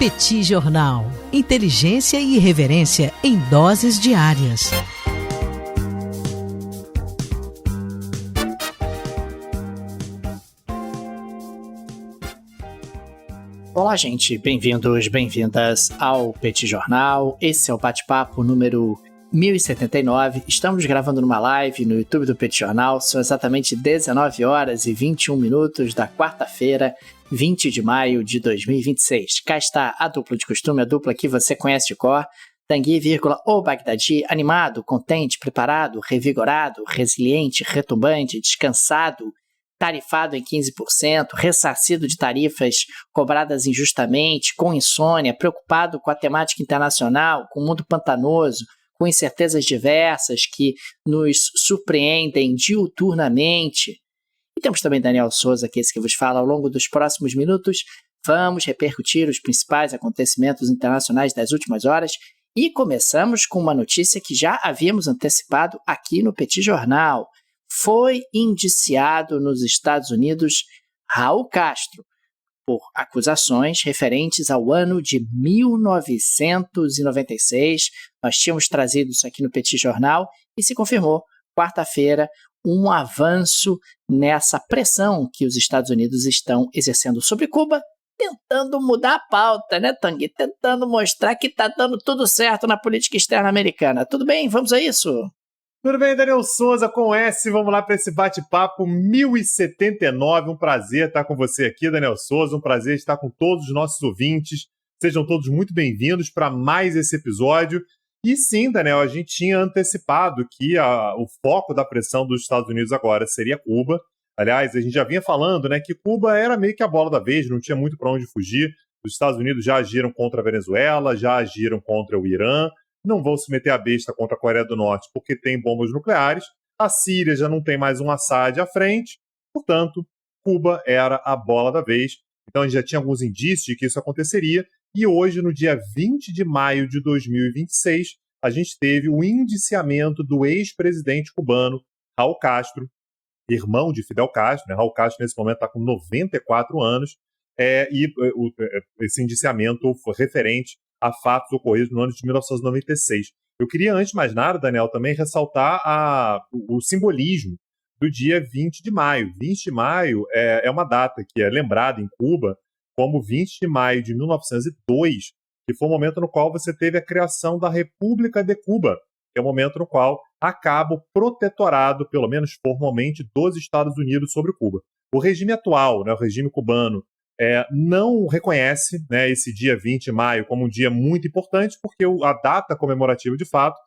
Petit Jornal. Inteligência e irreverência em doses diárias. Olá, gente. Bem-vindos, bem-vindas ao Petit Jornal. Esse é o bate-papo número 1079. Estamos gravando numa live no YouTube do Petit Jornal. São exatamente 19 horas e 21 minutos da quarta-feira, 20 de maio de 2026. Cá está a dupla de costume, a dupla que você conhece de cor. Tanguy, o Bagdadi, animado, contente, preparado, revigorado, resiliente, retumbante, descansado, tarifado em 15%, ressarcido de tarifas cobradas injustamente, com insônia, preocupado com a temática internacional, com o mundo pantanoso, com incertezas diversas que nos surpreendem diuturnamente. E temos também Daniel Souza, que é esse que vos fala. Ao longo dos próximos minutos, vamos repercutir os principais acontecimentos internacionais das últimas horas e começamos com uma notícia que já havíamos antecipado aqui no Petit Jornal. Foi indiciado nos Estados Unidos Raul Castro por acusações referentes ao ano de 1996. Nós tínhamos trazido isso aqui no Petit Jornal e se confirmou, quarta-feira, um avanço nessa pressão que os Estados Unidos estão exercendo sobre Cuba, tentando mudar a pauta, né, Tanguy? Tentando mostrar que está dando tudo certo na política externa americana. Tudo bem? Vamos a isso? Tudo bem, Daniel Souza com S, vamos lá para esse bate-papo 1079, um prazer estar com você aqui, Daniel Souza, um prazer estar com todos os nossos ouvintes, sejam todos muito bem-vindos para mais esse episódio. E sim, Daniel, a gente tinha antecipado que o foco da pressão dos Estados Unidos agora seria Cuba. Aliás, a gente já vinha falando, né, que Cuba era meio que a bola da vez, não tinha muito para onde fugir. Os Estados Unidos já agiram contra a Venezuela, já agiram contra o Irã, não vão se meter a besta contra a Coreia do Norte porque tem bombas nucleares, a Síria já não tem mais um Assad à frente, portanto, Cuba era a bola da vez. Então a gente já tinha alguns indícios de que isso aconteceria, e hoje, no dia 20 de maio de 2026, a gente teve o indiciamento do ex-presidente cubano, Raul Castro, irmão de Fidel Castro, né? Raul Castro nesse momento está com 94 anos, esse indiciamento foi referente a fatos ocorridos no ano de 1996. Eu queria, antes de mais nada, Daniel, também ressaltar o simbolismo do dia 20 de maio. 20 de maio é uma data que é lembrada em Cuba como 20 de maio de 1902, que foi o momento no qual você teve a criação da República de Cuba, que é o momento no qual acaba o protetorado, pelo menos formalmente, dos Estados Unidos sobre Cuba. O regime atual, né, o regime cubano, não reconhece, né, esse dia 20 de maio como um dia muito importante, porque a data comemorativa, de fato,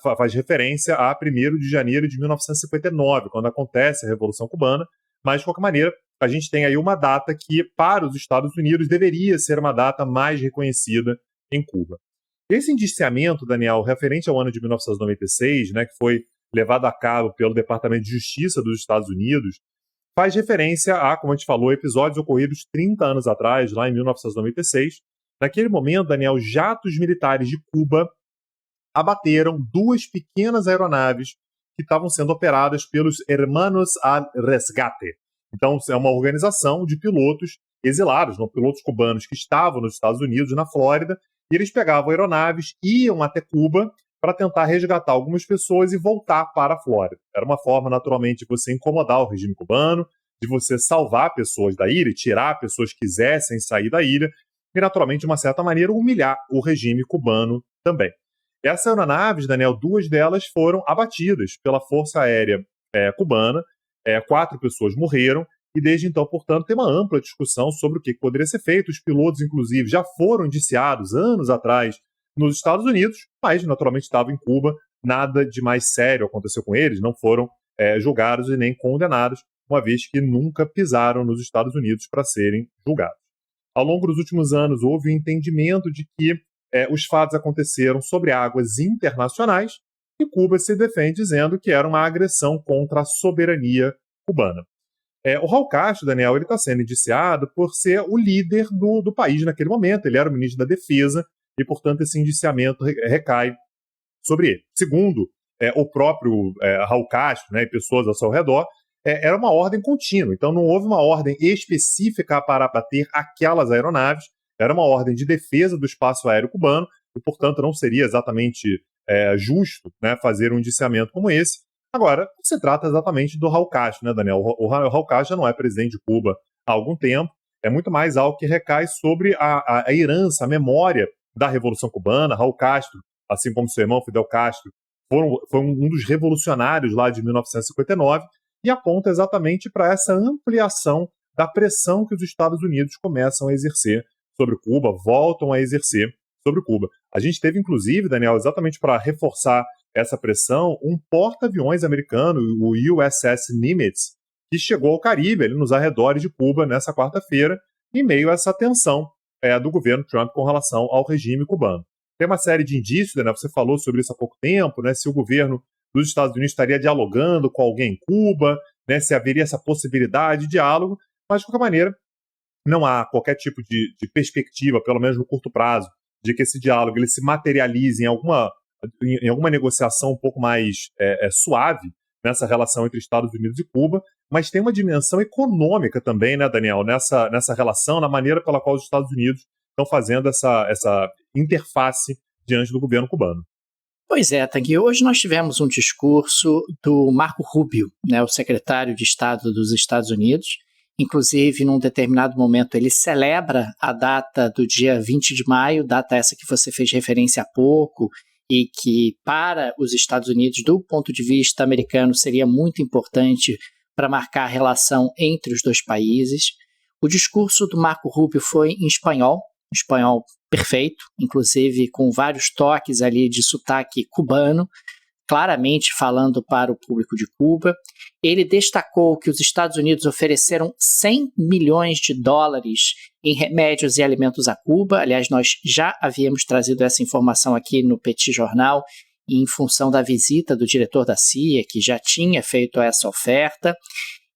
faz referência a 1º de janeiro de 1959, quando acontece a Revolução Cubana, mas, de qualquer maneira, a gente tem aí uma data que, para os Estados Unidos, deveria ser uma data mais reconhecida em Cuba. Esse indiciamento, Daniel, referente ao ano de 1996, né, que foi levado a cabo pelo Departamento de Justiça dos Estados Unidos, faz referência a, como a gente falou, episódios ocorridos 30 anos atrás, lá em 1996. Naquele momento, Daniel, jatos militares de Cuba abateram 2 pequenas aeronaves que estavam sendo operadas pelos Hermanos al Resgate. Então, é uma organização de pilotos exilados, não, pilotos cubanos que estavam nos Estados Unidos, na Flórida, e eles pegavam aeronaves, iam até Cuba para tentar resgatar algumas pessoas e voltar para a Flórida. Era uma forma, naturalmente, de você incomodar o regime cubano, de você salvar pessoas da ilha, tirar pessoas que quisessem sair da ilha, e, naturalmente, de uma certa maneira, humilhar o regime cubano também. Essas aeronaves, Daniel, 2 delas foram abatidas pela Força Aérea cubana, 4 pessoas morreram, e desde então, portanto, tem uma ampla discussão sobre o que poderia ser feito. Os pilotos, inclusive, já foram indiciados anos atrás nos Estados Unidos, mas naturalmente estavam em Cuba, nada de mais sério aconteceu com eles, não foram julgados e nem condenados, uma vez que nunca pisaram nos Estados Unidos para serem julgados. Ao longo dos últimos anos, houve o entendimento de que os fatos aconteceram sobre águas internacionais e Cuba se defende dizendo que era uma agressão contra a soberania cubana. O Raul Castro, Daniel, ele está sendo indiciado por ser o líder do país naquele momento, ele era o ministro da Defesa, e, portanto, esse indiciamento recai sobre ele. Segundo o próprio Raul Castro, né, e pessoas ao seu redor, era uma ordem contínua. Então, não houve uma ordem específica para abater aquelas aeronaves. era uma ordem de defesa do espaço aéreo cubano e, portanto, não seria exatamente justo, né, fazer um indiciamento como esse. Agora, se trata exatamente do Raul Castro, né, Daniel? O Raul Castro já não é presidente de Cuba há algum tempo, é muito mais algo que recai sobre a herança, a memória da Revolução Cubana. Raul Castro, assim como seu irmão Fidel Castro, foi um dos revolucionários lá de 1959 e aponta exatamente para essa ampliação da pressão que os Estados Unidos começam a exercer sobre Cuba, voltam a exercer sobre Cuba. A gente teve, inclusive, Daniel, exatamente para reforçar essa pressão, um porta-aviões americano, o USS Nimitz, que chegou ao Caribe, ali nos arredores de Cuba, nessa quarta-feira, em meio a essa tensão do governo Trump com relação ao regime cubano. Tem uma série de indícios, Daniel, você falou sobre isso há pouco tempo, né, se o governo dos Estados Unidos estaria dialogando com alguém em Cuba, né, se haveria essa possibilidade de diálogo, mas, de qualquer maneira, não há qualquer tipo de perspectiva, pelo menos no curto prazo, de que esse diálogo ele se materialize em alguma negociação um pouco mais suave nessa relação entre Estados Unidos e Cuba, mas tem uma dimensão econômica também, né, Daniel, nessa relação, na maneira pela qual os Estados Unidos estão fazendo essa interface diante do governo cubano. Pois é, Tanguy, hoje nós tivemos um discurso do Marco Rubio, né, o secretário de Estado dos Estados Unidos. Inclusive, num determinado momento, ele celebra a data do dia 20 de maio, data essa que você fez referência há pouco, e que para os Estados Unidos, do ponto de vista americano, seria muito importante para marcar a relação entre os dois países. O discurso do Marco Rubio foi em espanhol perfeito, inclusive com vários toques ali de sotaque cubano, claramente falando para o público de Cuba. Ele destacou que os Estados Unidos ofereceram 100 milhões de dólares em remédios e alimentos a Cuba. Aliás, nós já havíamos trazido essa informação aqui no Petit Jornal, em função da visita do diretor da CIA, que já tinha feito essa oferta.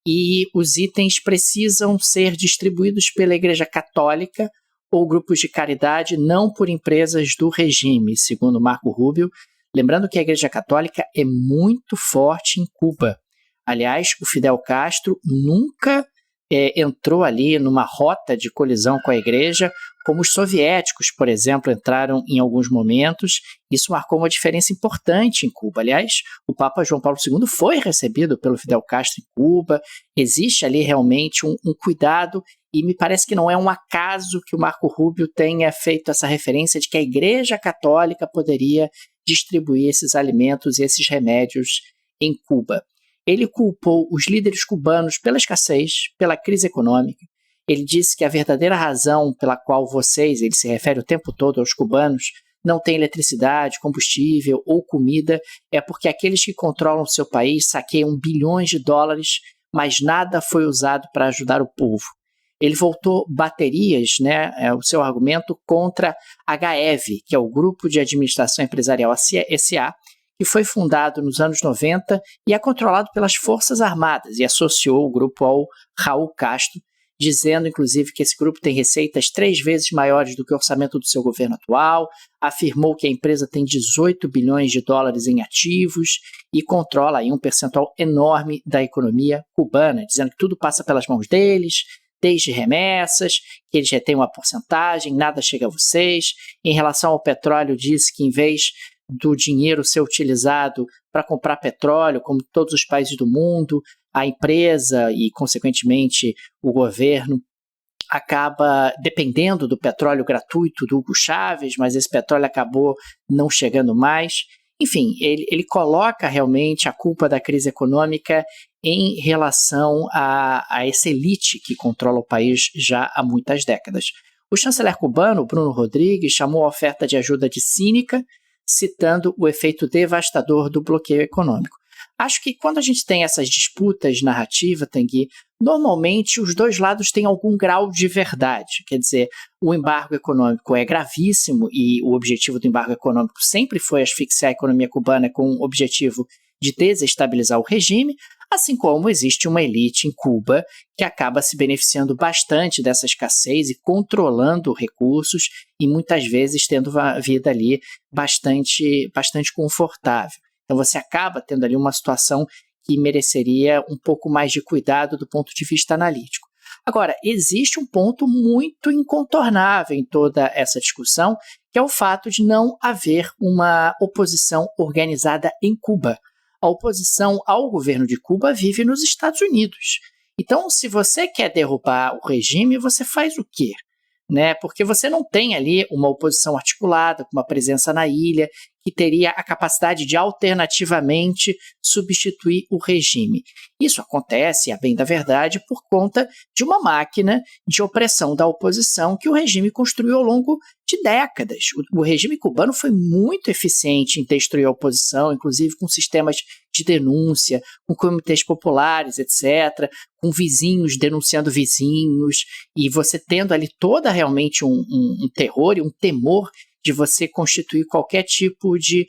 E os itens precisam ser distribuídos pela Igreja Católica ou grupos de caridade, não por empresas do regime, segundo Marco Rubio. Lembrando que a Igreja Católica é muito forte em Cuba. Aliás, o Fidel Castro nunca entrou ali numa rota de colisão com a Igreja, como os soviéticos, por exemplo, entraram em alguns momentos. Isso marcou uma diferença importante em Cuba. Aliás, o Papa João Paulo II foi recebido pelo Fidel Castro em Cuba. Existe ali realmente um cuidado, e me parece que não é um acaso que o Marco Rubio tenha feito essa referência de que a Igreja Católica poderia distribuir esses alimentos e esses remédios em Cuba. Ele culpou os líderes cubanos pela escassez, pela crise econômica. Ele disse que a verdadeira razão pela qual vocês, ele se refere o tempo todo aos cubanos, não têm eletricidade, combustível ou comida, é porque aqueles que controlam o seu país saqueiam bilhões de dólares, mas nada foi usado para ajudar o povo. Ele voltou baterias, o seu argumento, contra a GAEV, que é o Grupo de Administração Empresarial SA, que foi fundado nos anos 90 e é controlado pelas Forças Armadas, e associou o grupo ao Raul Castro, dizendo, inclusive, que esse grupo tem receitas 3 vezes maiores do que o orçamento do seu governo atual, afirmou que a empresa tem 18 bilhões de dólares em ativos e controla aí um percentual enorme da economia cubana, dizendo que tudo passa pelas mãos deles, desde remessas, que eles retêm uma porcentagem, nada chega a vocês. Em relação ao petróleo, disse que em vez do dinheiro ser utilizado para comprar petróleo, como todos os países do mundo, a empresa e, consequentemente, o governo acaba dependendo do petróleo gratuito do Hugo Chávez, mas esse petróleo acabou não chegando mais. Enfim, ele coloca realmente a culpa da crise econômica em relação a essa elite que controla o país já há muitas décadas. O chanceler cubano, Bruno Rodrigues, chamou a oferta de ajuda de cínica, citando o efeito devastador do bloqueio econômico. Acho que quando a gente tem essas disputas narrativas, Tanguy, normalmente os dois lados têm algum grau de verdade. Quer dizer, o embargo econômico é gravíssimo e o objetivo do embargo econômico sempre foi asfixiar a economia cubana com o objetivo de desestabilizar o regime, assim como existe uma elite em Cuba que acaba se beneficiando bastante dessa escassez e controlando recursos e muitas vezes tendo uma vida ali bastante confortável. Então você acaba tendo ali uma situação que mereceria um pouco mais de cuidado do ponto de vista analítico. Agora, existe um ponto muito incontornável em toda essa discussão, que é o fato de não haver uma oposição organizada em Cuba. A oposição ao governo de Cuba vive nos Estados Unidos. Então, se você quer derrubar o regime, você faz o quê? Porque você não tem ali uma oposição articulada, com uma presença na ilha, que teria a capacidade de alternativamente substituir o regime. Isso acontece, a bem da verdade, por conta de uma máquina de opressão da oposição que o regime construiu ao longo de décadas. O regime cubano foi muito eficiente em destruir a oposição, inclusive com sistemas de denúncia, com comitês populares, etc., com vizinhos denunciando vizinhos, e você tendo ali toda realmente um terror e um temor de você constituir qualquer tipo de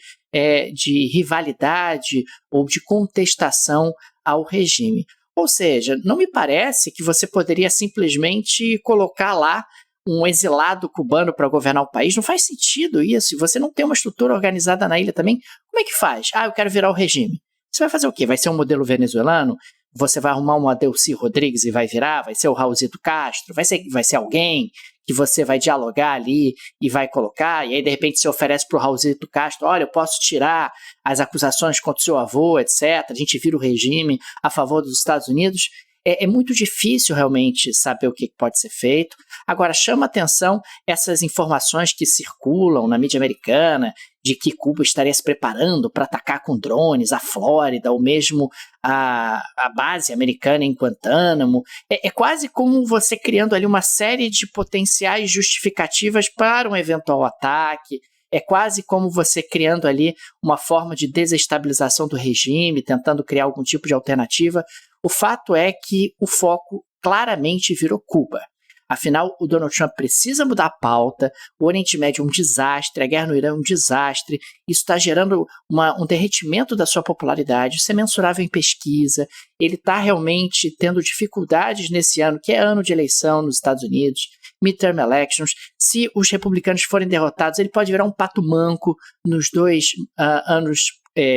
rivalidade ou de contestação ao regime. Ou seja, não me parece que você poderia simplesmente colocar lá um exilado cubano para governar o país. Não faz sentido isso. E você não tem uma estrutura organizada na ilha também. Como é que faz? Eu quero virar o regime. Você vai fazer o quê? Vai ser um modelo venezuelano? Você vai arrumar um Adelcy Rodrigues e vai virar? Vai ser o Raulzito Castro? Vai ser alguém que você vai dialogar ali e vai colocar, e aí de repente você oferece para o Raulzito Castro, olha, eu posso tirar as acusações contra o seu avô, etc., a gente vira o regime a favor dos Estados Unidos. É muito difícil realmente saber o que pode ser feito. Agora, chama atenção essas informações que circulam na mídia americana de que Cuba estaria se preparando para atacar com drones a Flórida ou mesmo a base americana em Guantánamo. É quase como você criando ali uma série de potenciais justificativas para um eventual ataque. É quase como você criando ali uma forma de desestabilização do regime, tentando criar algum tipo de alternativa. O fato é que o foco claramente virou Cuba. Afinal, o Donald Trump precisa mudar a pauta, o Oriente Médio é um desastre, a guerra no Irã é um desastre, isso está gerando um derretimento da sua popularidade, isso é mensurável em pesquisa, ele está realmente tendo dificuldades nesse ano, que é ano de eleição nos Estados Unidos, midterm elections. Se os republicanos forem derrotados, ele pode virar um pato manco nos 2 anos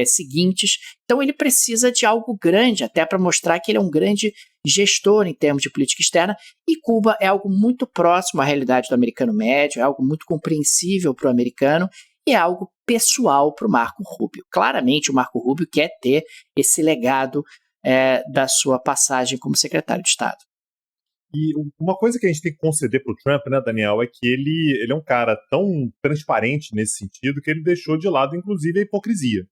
seguintes. Então ele precisa de algo grande, até para mostrar que ele é um grande gestor em termos de política externa, e Cuba é algo muito próximo à realidade do americano médio, é algo muito compreensível para o americano, e é algo pessoal para o Marco Rubio. Claramente o Marco Rubio quer ter esse legado da sua passagem como secretário de Estado. E uma coisa que a gente tem que conceder pro Trump, né, Daniel, é que ele é um cara tão transparente nesse sentido que ele deixou de lado, inclusive, a hipocrisia.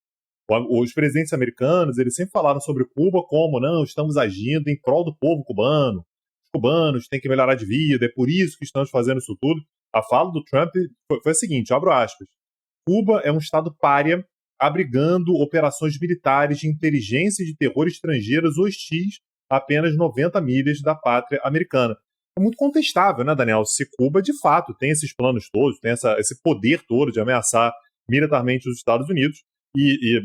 Os presidentes americanos, eles sempre falaram sobre Cuba como, não, estamos agindo em prol do povo cubano, os cubanos têm que melhorar de vida, é por isso que estamos fazendo isso tudo. A fala do Trump foi a seguinte, abro aspas, Cuba é um estado pária abrigando operações militares de inteligência e de terror estrangeiras hostis a apenas 90 milhas da pátria americana. É muito contestável, né, Daniel, se Cuba de fato tem esses planos todos, tem esse poder todo de ameaçar militarmente os Estados Unidos, e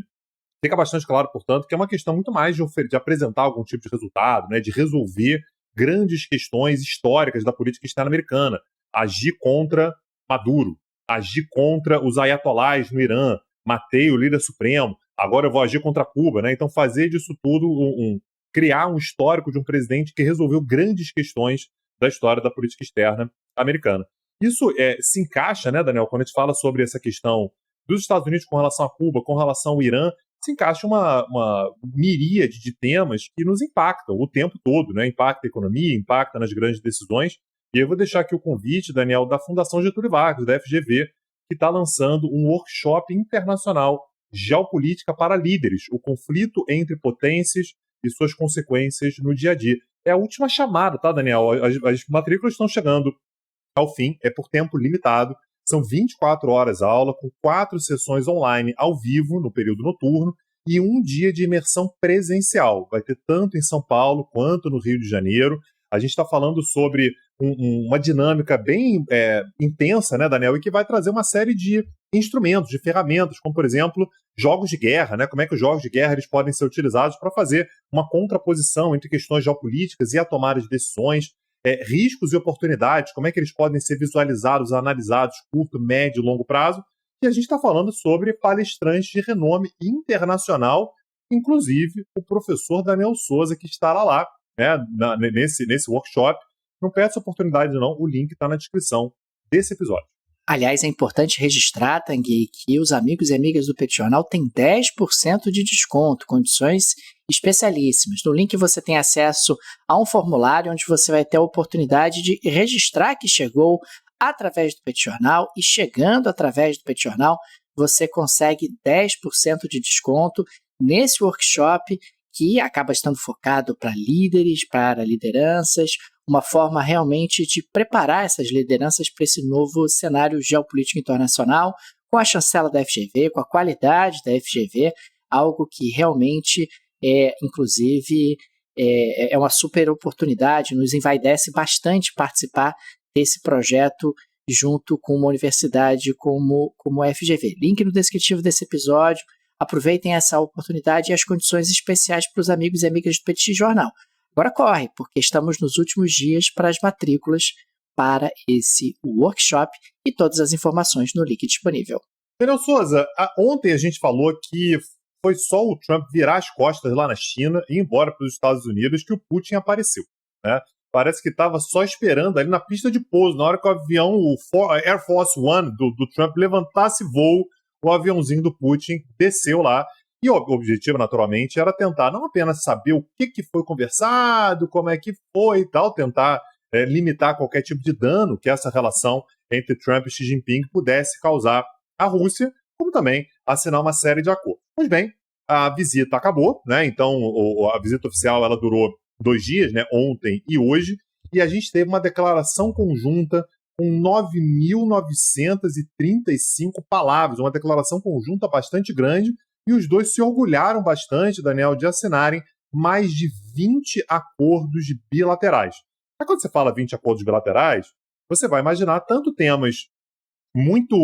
fica bastante claro, portanto, que é uma questão muito mais de apresentar algum tipo de resultado, né, de resolver grandes questões históricas da política externa americana, agir contra Maduro, agir contra os ayatolás no Irã, matei o líder supremo, agora eu vou agir contra Cuba, né? Então fazer disso tudo criar um histórico de um presidente que resolveu grandes questões da história da política externa americana. Isso se encaixa, né, Daniel, quando a gente fala sobre essa questão dos Estados Unidos com relação a Cuba, com relação ao Irã, se encaixa uma miríade de temas que nos impactam o tempo todo, né? Impacta a economia, impacta nas grandes decisões. E eu vou deixar aqui o convite, Daniel, da Fundação Getúlio Vargas, da FGV, que está lançando um workshop internacional Geopolítica para Líderes, o conflito entre potências e suas consequências no dia a dia. É a última chamada, tá, Daniel? As matrículas estão chegando ao fim, é por tempo limitado. São 24 horas a aula, com 4 sessões online ao vivo, no período noturno, e um dia de imersão presencial. Vai ter tanto em São Paulo quanto no Rio de Janeiro. A gente está falando sobre uma dinâmica bem intensa, né, Daniel, e que vai trazer uma série de instrumentos, de ferramentas, como, por exemplo, jogos de guerra, né? Como é que os jogos de guerra eles podem ser utilizados para fazer uma contraposição entre questões geopolíticas e a tomada de decisões, riscos e oportunidades, como é que eles podem ser visualizados, analisados, curto, médio e longo prazo. E a gente está falando sobre palestrantes de renome internacional, inclusive o professor Daniel Souza, que estará lá, né, nesse workshop. Não perde essa oportunidade não, o link está na descrição desse episódio. Aliás, é importante registrar, Tanguy, que os amigos e amigas do Pet Jornal têm 10% de desconto, condições especialíssimas. No link você tem acesso a um formulário onde você vai ter a oportunidade de registrar que chegou através do Pet Jornal e chegando através do Pet Jornal, você consegue 10% de desconto nesse workshop que acaba estando focado para líderes, para lideranças, uma forma realmente de preparar essas lideranças para esse novo cenário geopolítico internacional, com a chancela da FGV, com a qualidade da FGV, algo que realmente inclusive, é uma super oportunidade, nos envaidece bastante participar desse projeto junto com uma universidade como a FGV. Link no descritivo desse episódio. Aproveitem essa oportunidade e as condições especiais para os amigos e amigas do Petit Jornal. Agora corre, porque estamos nos últimos dias para as matrículas para esse workshop e todas as informações no link disponível. Daniel Souza, ontem a gente falou que foi só o Trump virar as costas lá na China e ir embora para os Estados Unidos que o Putin apareceu, né? Parece que estava só esperando ali na pista de pouso, na hora que o avião, o Air Force One do Trump levantasse voo, o aviãozinho do Putin desceu lá. E o objetivo, naturalmente, era tentar não apenas saber o que foi conversado, como é que foi e tal, tentar limitar qualquer tipo de dano que essa relação entre Trump e Xi Jinping pudesse causar à Rússia, como também assinar uma série de acordos. Pois bem, a visita acabou, né? Então a visita oficial ela durou 2 dias, né? Ontem e hoje, e a gente teve uma declaração conjunta com 9.935 palavras, uma declaração conjunta bastante grande, e os dois se orgulharam bastante, Daniel, de assinarem mais de 20 acordos bilaterais. Mas quando você fala 20 acordos bilaterais, você vai imaginar tanto temas muito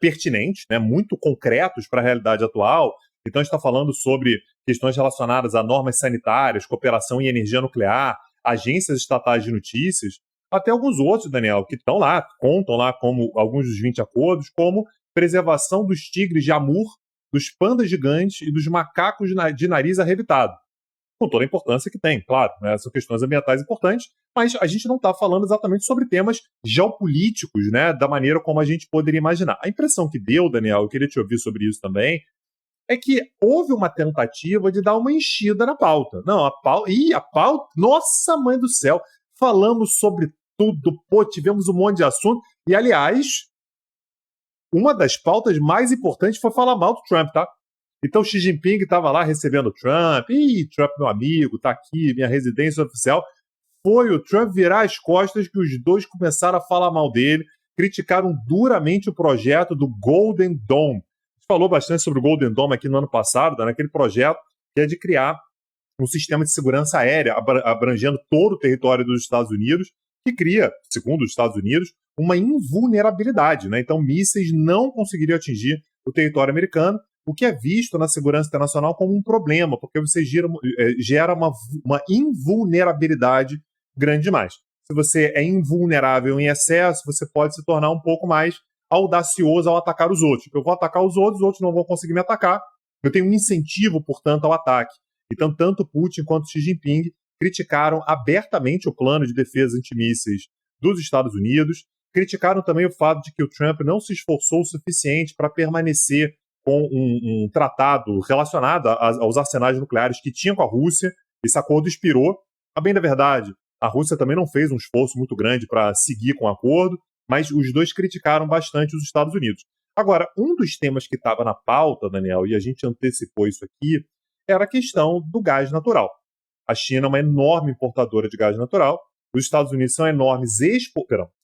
pertinentes, né, muito concretos para a realidade atual. Então, a gente está falando sobre questões relacionadas a normas sanitárias, cooperação em energia nuclear, agências estatais de notícias, até alguns outros, Daniel, que estão lá, contam lá como alguns dos 20 acordos, como preservação dos tigres de Amur, dos pandas gigantes e dos macacos de nariz arrebitado. Com toda a importância que tem, claro, né? São questões ambientais importantes, mas a gente não está falando exatamente sobre temas geopolíticos, né? Da maneira como a gente poderia imaginar. A impressão que deu, Daniel, eu queria te ouvir sobre isso também, é que houve uma tentativa de dar uma enchida na pauta. Não, a pauta, nossa mãe do céu, falamos sobre tudo, tivemos um monte de assunto, e aliás, uma das pautas mais importantes foi falar mal do Trump, tá? Então Xi Jinping estava lá recebendo o Trump, Trump meu amigo, tá aqui, minha residência oficial. Foi o Trump virar as costas que os dois começaram a falar mal dele, criticaram duramente o projeto do Golden Dome. A gente falou bastante sobre o Golden Dome aqui no ano passado, naquele projeto que é de criar um sistema de segurança aérea abrangendo todo o território dos Estados Unidos, que cria, segundo os Estados Unidos, uma invulnerabilidade, né? Então mísseis não conseguiriam atingir o território americano, o que é visto na segurança internacional como um problema, porque você gera uma invulnerabilidade grande demais. Se você é invulnerável em excesso, você pode se tornar um pouco mais audacioso ao atacar os outros. Eu vou atacar os outros não vão conseguir me atacar. Eu tenho um incentivo, portanto, ao ataque. Então, tanto Putin quanto Xi Jinping criticaram abertamente o plano de defesa antimísseis dos Estados Unidos, criticaram também o fato de que o Trump não se esforçou o suficiente para permanecer com um tratado relacionado aos arsenais nucleares que tinha com a Rússia. Esse acordo expirou. A bem da verdade, a Rússia também não fez um esforço muito grande para seguir com o acordo, mas os dois criticaram bastante os Estados Unidos. Agora, um dos temas que estava na pauta, Daniel, e a gente antecipou isso aqui, era a questão do gás natural. A China é uma enorme importadora de gás natural, os Estados Unidos são enormes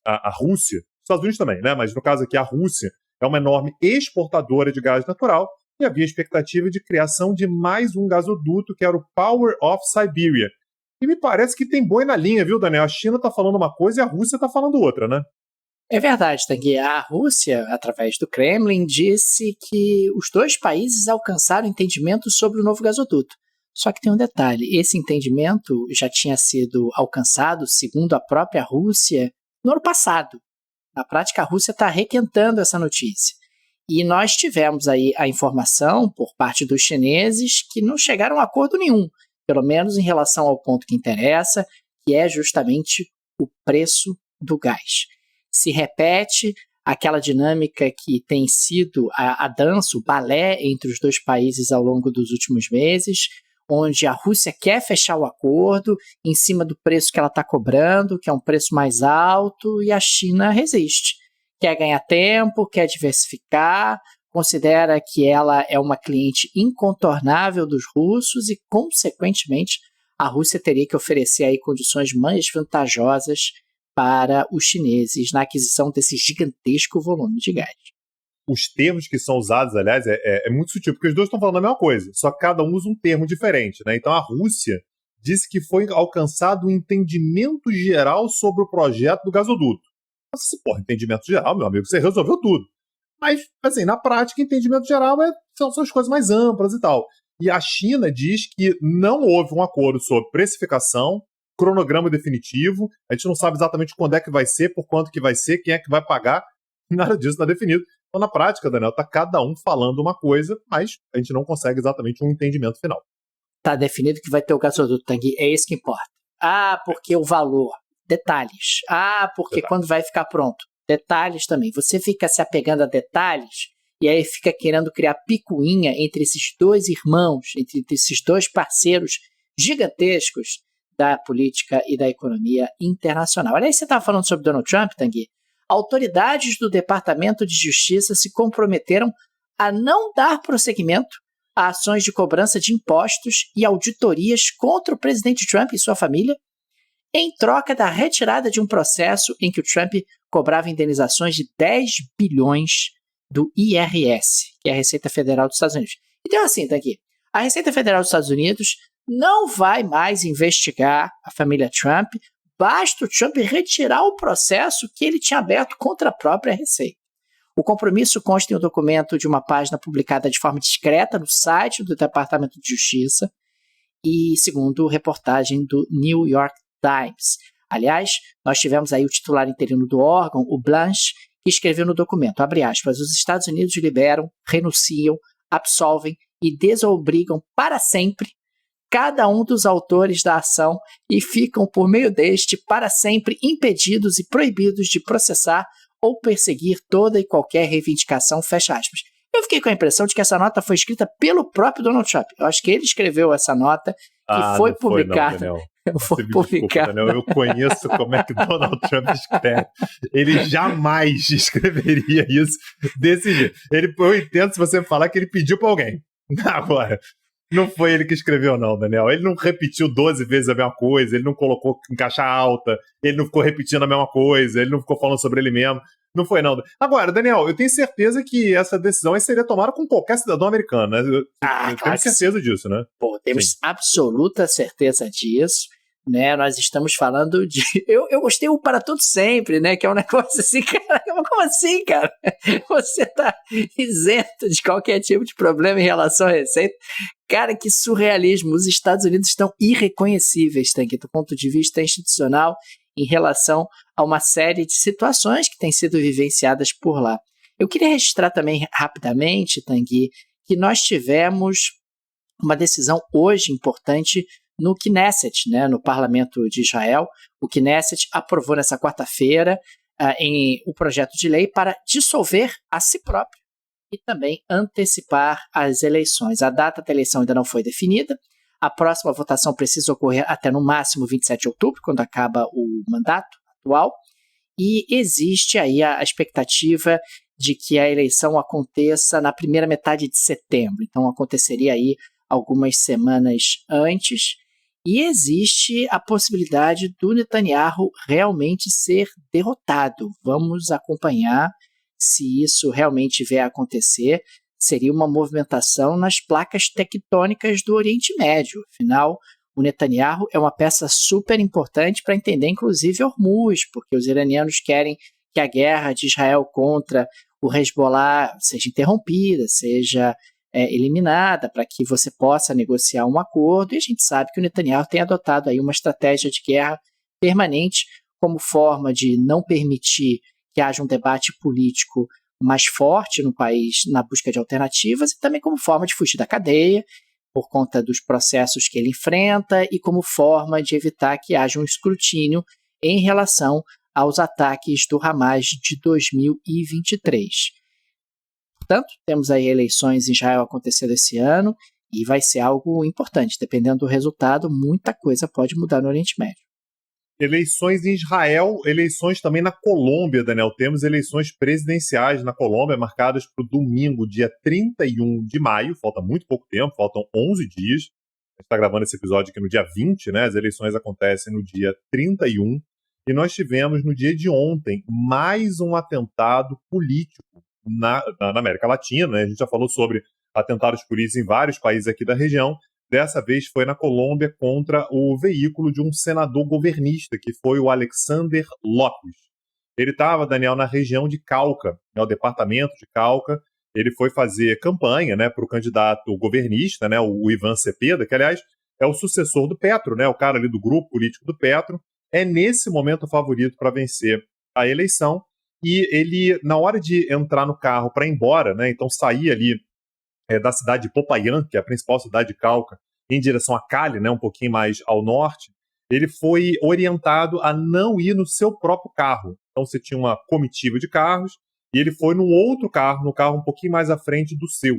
a Rússia, os Estados Unidos também, né? Mas no caso aqui a Rússia é uma enorme exportadora de gás natural e havia expectativa de criação de mais um gasoduto, que era o Power of Siberia. E me parece que tem boi na linha, viu, Daniel? A China está falando uma coisa e a Rússia está falando outra, né? É verdade, Tanguy. A Rússia, através do Kremlin, disse que os dois países alcançaram entendimento sobre o novo gasoduto. Só que tem um detalhe, esse entendimento já tinha sido alcançado, segundo a própria Rússia, no ano passado. Na prática, a Rússia está requentando essa notícia. E nós tivemos aí a informação, por parte dos chineses, que não chegaram a acordo nenhum, pelo menos em relação ao ponto que interessa, que é justamente o preço do gás. Se repete aquela dinâmica que tem sido a dança, o balé entre os dois países ao longo dos últimos meses, onde a Rússia quer fechar o acordo em cima do preço que ela está cobrando, que é um preço mais alto, e a China resiste. Quer ganhar tempo, quer diversificar, considera que ela é uma cliente incontornável dos russos e, consequentemente, a Rússia teria que oferecer aí condições mais vantajosas para os chineses na aquisição desse gigantesco volume de gás. Os termos que são usados, aliás, é muito sutil, porque os dois estão falando a mesma coisa, só que cada um usa um termo diferente, né? Então a Rússia disse que foi alcançado um entendimento geral sobre o projeto do gasoduto. Mas, entendimento geral, meu amigo, você resolveu tudo. Mas, assim, na prática, entendimento geral são as coisas mais amplas e tal. E a China diz que não houve um acordo sobre precificação, cronograma definitivo, a gente não sabe exatamente quando é que vai ser, por quanto que vai ser, quem é que vai pagar, nada disso está definido. Então, na prática, Daniel, está cada um falando uma coisa, mas a gente não consegue exatamente um entendimento final. Está definido que vai ter o gasoduto, Tanguy, é isso que importa. Ah, porque o valor, detalhes. Ah, porque quando vai ficar pronto, detalhes também. Você fica se apegando a detalhes e aí fica querendo criar picuinha entre esses dois irmãos, entre esses dois parceiros gigantescos da política e da economia internacional. Aliás, você estava falando sobre Donald Trump, Tanguy. Autoridades do Departamento de Justiça se comprometeram a não dar prosseguimento a ações de cobrança de impostos e auditorias contra o presidente Trump e sua família, em troca da retirada de um processo em que o Trump cobrava indenizações de 10 bilhões do IRS, que é a Receita Federal dos Estados Unidos. Então, assim, Tanguy, a Receita Federal dos Estados Unidos não vai mais investigar a família Trump, basta o Trump retirar o processo que ele tinha aberto contra a própria Receita. O compromisso consta em um documento de uma página publicada de forma discreta no site do Departamento de Justiça e segundo reportagem do New York Times. Aliás, nós tivemos aí o titular interino do órgão, o Blanche, que escreveu no documento, abre aspas, os Estados Unidos liberam, renunciam, absolvem e desobrigam para sempre cada um dos autores da ação e ficam, por meio deste, para sempre impedidos e proibidos de processar ou perseguir toda e qualquer reivindicação, fecha aspas. Eu fiquei com a impressão de que essa nota foi escrita pelo próprio Donald Trump. Eu acho que ele escreveu essa nota que foi publicada. Foi publicada. Daniel, eu conheço como é que Donald Trump escreve. Ele jamais escreveria isso desse jeito. Eu entendo se você falar que ele pediu para alguém. Agora, não foi ele que escreveu, não, Daniel. Ele não repetiu 12 vezes a mesma coisa, ele não colocou em caixa alta, ele não ficou repetindo a mesma coisa, ele não ficou falando sobre ele mesmo. Não foi, não. Agora, Daniel, eu tenho certeza que essa decisão aí seria tomada com qualquer cidadão americano, né? Eu tenho certeza disso, né? Pô, temos absoluta certeza disso. Né, nós estamos falando de... Eu gostei o para tudo sempre, né? Que é um negócio assim, cara. Como assim, cara? Você tá isento de qualquer tipo de problema em relação à receita. Cara, que surrealismo. Os Estados Unidos estão irreconhecíveis, Tanguy, do ponto de vista institucional, em relação a uma série de situações que têm sido vivenciadas por lá. Eu queria registrar também rapidamente, Tanguy, que nós tivemos uma decisão hoje importante no Knesset, né, no Parlamento de Israel. O Knesset aprovou nessa quarta-feira o projeto de lei para dissolver a si próprio e também antecipar as eleições. A data da eleição ainda não foi definida. A próxima votação precisa ocorrer até no máximo 27 de outubro, quando acaba o mandato atual. E existe aí a expectativa de que a eleição aconteça na primeira metade de setembro. Então aconteceria aí algumas semanas antes. E existe a possibilidade do Netanyahu realmente ser derrotado. Vamos acompanhar se isso realmente vier a acontecer. Seria uma movimentação nas placas tectônicas do Oriente Médio. Afinal, o Netanyahu é uma peça super importante para entender, inclusive, Hormuz, porque os iranianos querem que a guerra de Israel contra o Hezbollah seja interrompida, seja eliminada, para que você possa negociar um acordo, e a gente sabe que o Netanyahu tem adotado aí uma estratégia de guerra permanente como forma de não permitir que haja um debate político mais forte no país na busca de alternativas e também como forma de fugir da cadeia por conta dos processos que ele enfrenta e como forma de evitar que haja um escrutínio em relação aos ataques do Hamas de 2023. Portanto, temos aí eleições em Israel acontecendo esse ano e vai ser algo importante. Dependendo do resultado, muita coisa pode mudar no Oriente Médio. Eleições em Israel, eleições também na Colômbia, Daniel. Temos eleições presidenciais na Colômbia marcadas para o domingo, dia 31 de maio. Falta muito pouco tempo, faltam 11 dias. A gente está gravando esse episódio aqui no dia 20, né? As eleições acontecem no dia 31. E nós tivemos, no dia de ontem, mais um atentado político na América Latina, né? A gente já falou sobre atentados políticos em vários países aqui da região. Dessa vez foi na Colômbia contra o veículo de um senador governista, que foi o Alexander López. Ele estava, Daniel, na região de Cauca, né, o departamento de Cauca. Ele foi fazer campanha, né, para o candidato governista, né, o Iván Cepeda, que, aliás, é o sucessor do Petro, né, o cara ali do grupo político do Petro. É nesse momento o favorito para vencer a eleição. E ele, na hora de entrar no carro para ir embora, né, então sair ali da cidade de Popayán, que é a principal cidade de Cauca, em direção a Cali, né, um pouquinho mais ao norte, ele foi orientado a não ir no seu próprio carro. Então você tinha uma comitiva de carros, e ele foi num outro carro, no carro um pouquinho mais à frente do seu.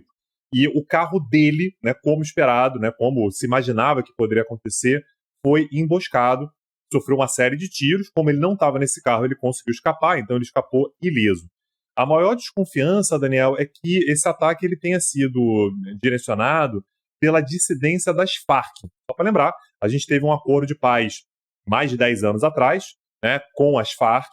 E o carro dele, né, como esperado, né, como se imaginava que poderia acontecer, foi emboscado, sofreu uma série de tiros. Como ele não estava nesse carro, ele conseguiu escapar, então ele escapou ileso. A maior desconfiança, Daniel, é que esse ataque ele tenha sido direcionado pela dissidência das Farc. Só para lembrar, a gente teve um acordo de paz mais de 10 anos atrás, né, com as Farc.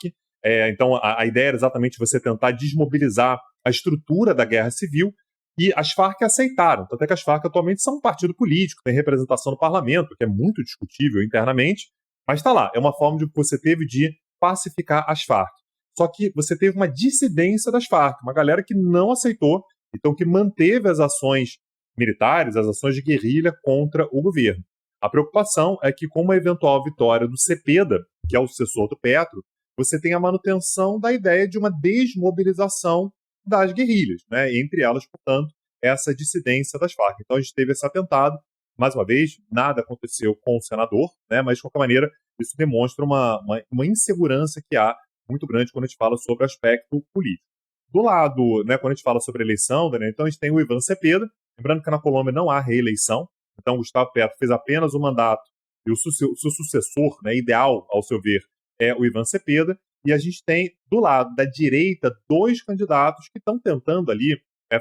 Então, a ideia era exatamente você tentar desmobilizar a estrutura da guerra civil, e as Farc aceitaram. Tanto é que as Farc atualmente são um partido político, tem representação no parlamento, que é muito discutível internamente, mas está lá, é uma forma de que você teve de pacificar as Farc. Só que você teve uma dissidência das Farc, uma galera que não aceitou, então que manteve as ações militares, as ações de guerrilha contra o governo. A preocupação é que, com uma eventual vitória do Cepeda, que é o sucessor do Petro, você tem a manutenção da ideia de uma desmobilização das guerrilhas, né? Entre elas, portanto, essa dissidência das Farc. Então a gente teve esse atentado, mais uma vez, nada aconteceu com o senador, né? Mas de qualquer maneira, isso demonstra uma insegurança que há muito grande quando a gente fala sobre aspecto político. Do lado, né, quando a gente fala sobre eleição, né, então a gente tem o Iván Cepeda, lembrando que na Colômbia não há reeleição, então o Gustavo Petro fez apenas um mandato, e o seu sucessor, né, ideal, ao seu ver, é o Iván Cepeda, e a gente tem, do lado da direita, dois candidatos que estão tentando ali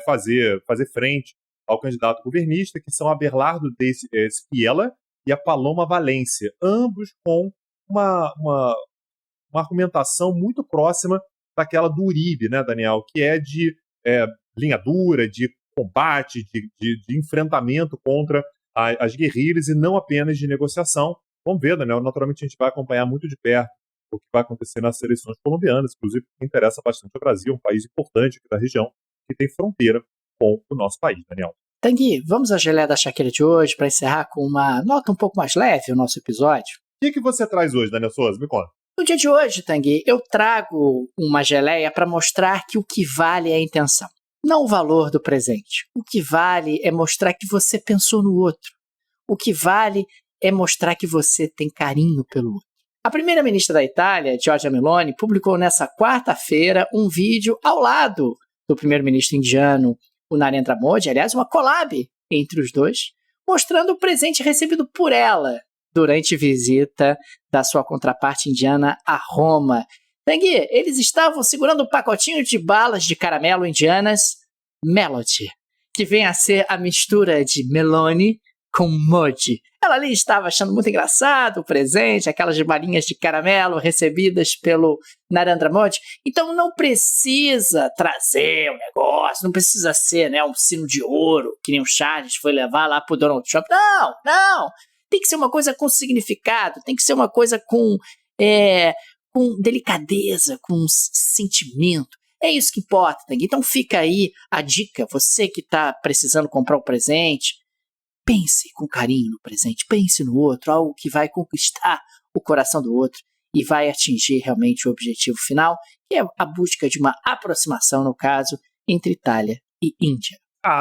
fazer frente ao candidato governista, que são a Abelardo Espiela e a Paloma Valência, ambos com uma argumentação muito próxima daquela do Uribe, né, Daniel, que é de linha dura, de combate, de enfrentamento contra as guerrilhas e não apenas de negociação. Vamos ver, Daniel, naturalmente a gente vai acompanhar muito de perto o que vai acontecer nas eleições colombianas, inclusive que interessa bastante ao Brasil, um país importante aqui da região, que tem fronteira com o nosso país, Daniel. Tanguy, vamos à geleia da Shakira de hoje para encerrar com uma nota um pouco mais leve o nosso episódio? O que você traz hoje, Daniel Souza? Me conta. No dia de hoje, Tanguy, eu trago uma geleia para mostrar que o que vale é a intenção, não o valor do presente. O que vale é mostrar que você pensou no outro. O que vale é mostrar que você tem carinho pelo outro. A primeira-ministra da Itália, Giorgia Meloni, publicou nessa quarta-feira um vídeo ao lado do primeiro-ministro indiano, o Narendra Modi, aliás, uma collab entre os dois, mostrando o presente recebido por ela durante visita da sua contraparte indiana a Roma. Tanguy, eles estavam segurando um pacotinho de balas de caramelo indianas Melody, que vem a ser a mistura de Meloni com Modi. Ela ali estava achando muito engraçado o presente, aquelas balinhas de caramelo recebidas pelo Narendra Modi. Então não precisa trazer um negócio, não precisa ser, né, um sino de ouro, que nem o Charles foi levar lá pro Donald Trump. Não! Tem que ser uma coisa com significado, tem que ser uma coisa com delicadeza, com sentimento. É isso que importa, Tanguy. Então fica aí a dica, você que está precisando comprar um presente, pense com carinho no presente, pense no outro, algo que vai conquistar o coração do outro e vai atingir realmente o objetivo final, que é a busca de uma aproximação, no caso, entre Itália e Índia.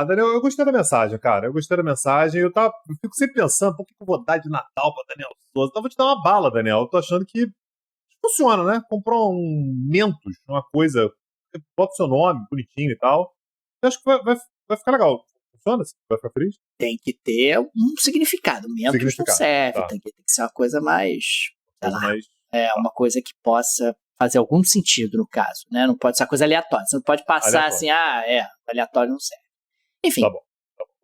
Daniel, eu gostei da mensagem, cara. Eu gostei da mensagem. Eu fico sempre pensando, por que eu vou dar de Natal pra Daniel Souza? Então eu vou te dar uma bala, Daniel. Eu tô achando que funciona, né? Comprou um Mentos, uma coisa, bota o seu nome, bonitinho e tal. Eu acho que vai ficar legal. Funciona? Vai ficar feliz? Tem que ter um significado. Mentos não serve, tá. Tem que ser uma coisa mais... uma coisa que possa fazer algum sentido, no caso, né? Não pode ser uma coisa aleatória. Você não pode passar assim, aleatório não serve. Enfim. Tá bom.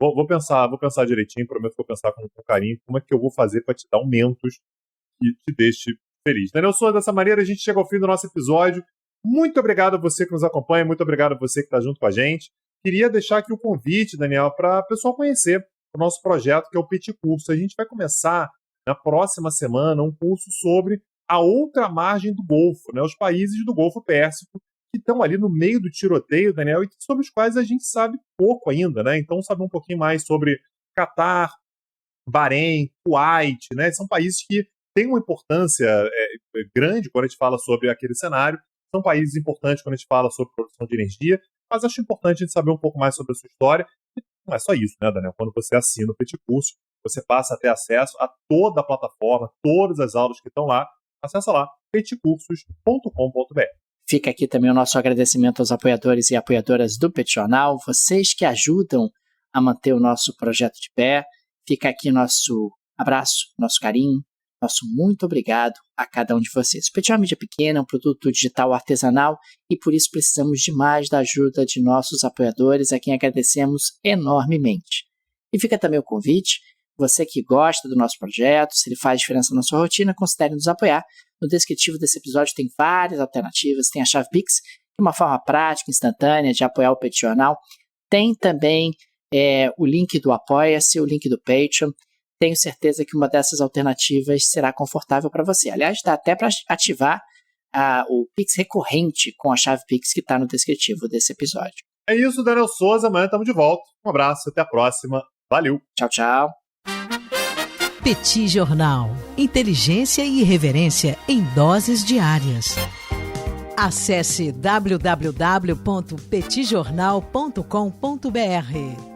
Vou pensar direitinho, prometo que vou pensar com carinho como é que eu vou fazer para te dar um Mentos que te deixe feliz. Daniel Souza, dessa maneira a gente chega ao fim do nosso episódio. Muito obrigado a você que nos acompanha, muito obrigado a você que está junto com a gente. Queria deixar aqui o convite, Daniel, para o pessoal conhecer o nosso projeto, que é o Petit Curso. A gente vai começar na próxima semana um curso sobre a outra margem do Golfo, né? Os países do Golfo Pérsico, que estão ali no meio do tiroteio, Daniel, e sobre os quais a gente sabe pouco ainda, né? Então, saber um pouquinho mais sobre Catar, Bahrein, Kuwait, né? São países que têm uma importância grande quando a gente fala sobre aquele cenário. São países importantes quando a gente fala sobre produção de energia, mas acho importante a gente saber um pouco mais sobre a sua história. E não é só isso, né, Daniel? Quando você assina o Petit Curso, você passa a ter acesso a toda a plataforma, todas as aulas que estão lá. Acessa lá, petcursos.com.br. Fica aqui também o nosso agradecimento aos apoiadores e apoiadoras do Petit Jornal, vocês que ajudam a manter o nosso projeto de pé. Fica aqui nosso abraço, nosso carinho, nosso muito obrigado a cada um de vocês. O Petit é uma mídia pequena, um produto digital artesanal e por isso precisamos demais da ajuda de nossos apoiadores, a quem agradecemos enormemente. E fica também o convite, você que gosta do nosso projeto, se ele faz diferença na sua rotina, considere nos apoiar. No descritivo desse episódio tem várias alternativas, tem a chave Pix, que é uma forma prática, instantânea de apoiar o Petit Jornal. Tem também o link do Apoia-se, o link do Patreon. Tenho certeza que uma dessas alternativas será confortável para você. Aliás, dá até para ativar o Pix recorrente com a chave Pix que está no descritivo desse episódio. É isso, Daniel Souza. Amanhã estamos de volta. Um abraço, até a próxima. Valeu. Tchau, tchau. Petit Jornal. Inteligência e irreverência em doses diárias. Acesse www.petitjornal.com.br.